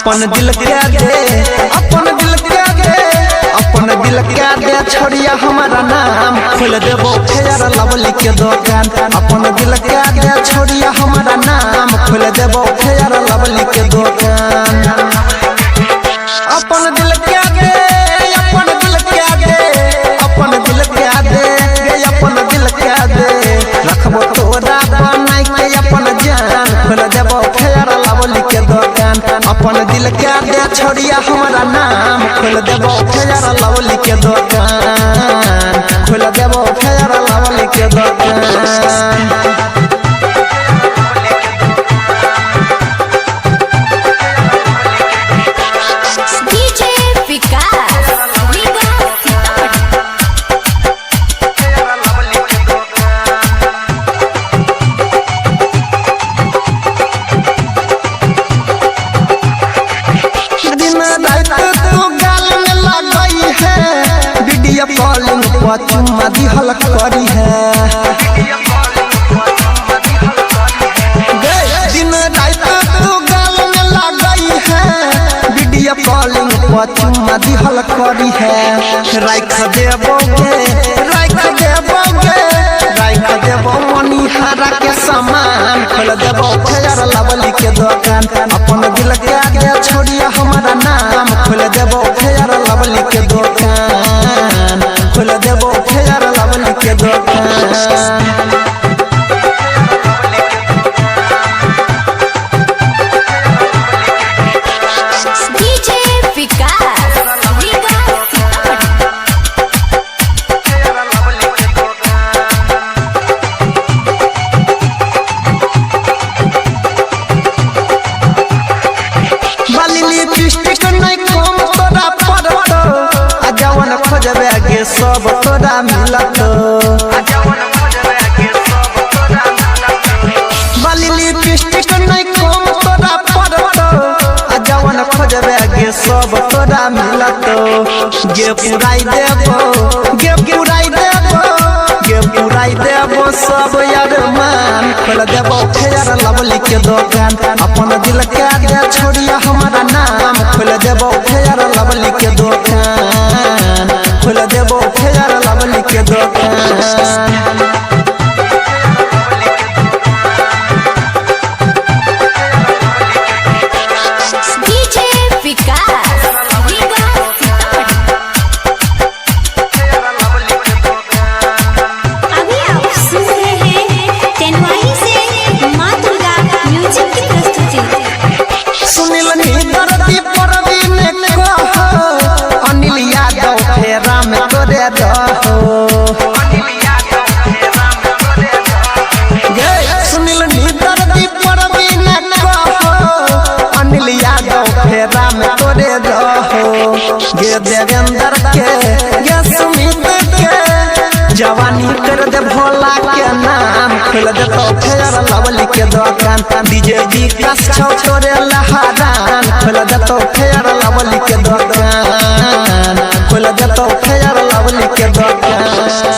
अपन दिल के दे, अपन दिल के दे, अपन दिल के दे छोड़िया हमारा नाम खोल देबो फेयर लवली के दुकान। अपन दिल के दे छोड़िया हमारा नाम खोल देबो फेयर लवली के दुकान। अपन दिल के दे, अपन दिल के दे, अपन दिल के दे, अपन दिल के दे रखबो तोरा बनाई के अपन जान खोल देबो फेयर लवली के दुकान। अपन दिल के दे छोड़िया हमारा नाम खोल देबो फेयर लवली के दुकान, खोल देबो फेयर लवली के दुकान। कॉलिंग पर चुम्मा दिहल करी है, दिन रात तू गाल में लगई है। वीडियो कॉलिंग पर चुम्मा दिहल करी है। राख देबोगे, राख देबोगे, राख देबो मनिहारा के सामान खोल देबो फेयर लवली के दुकान। अपन दिल के दे छोड़िया हमारा नाम खोल देबो फेयर लवली के दुकान, खोल देबो फेयर लवली के दुकान। सब तोरा मिलत बाली लिपस्टिक नहीं कम तोरा पड़त। आ जवन खोजबे गे सब तोरा मिलत। गे पुराई देबो, गे पुराई देबो, गे पुराई देबो सब यार मान खोल देबो फेयर लवली के दुकान। अपन दिल के दे छोड़िया हमारा नाम खोल देबो फेयर लवली के दुकान, खोल देबो फेयर लवली के दुकान। गे देवेंद्र के, गे सुमित के जवानी कर दे भोला के नाम खोल दे तो फेयर लवली के दुकान। डीजे विकास छौ तोरे लहरा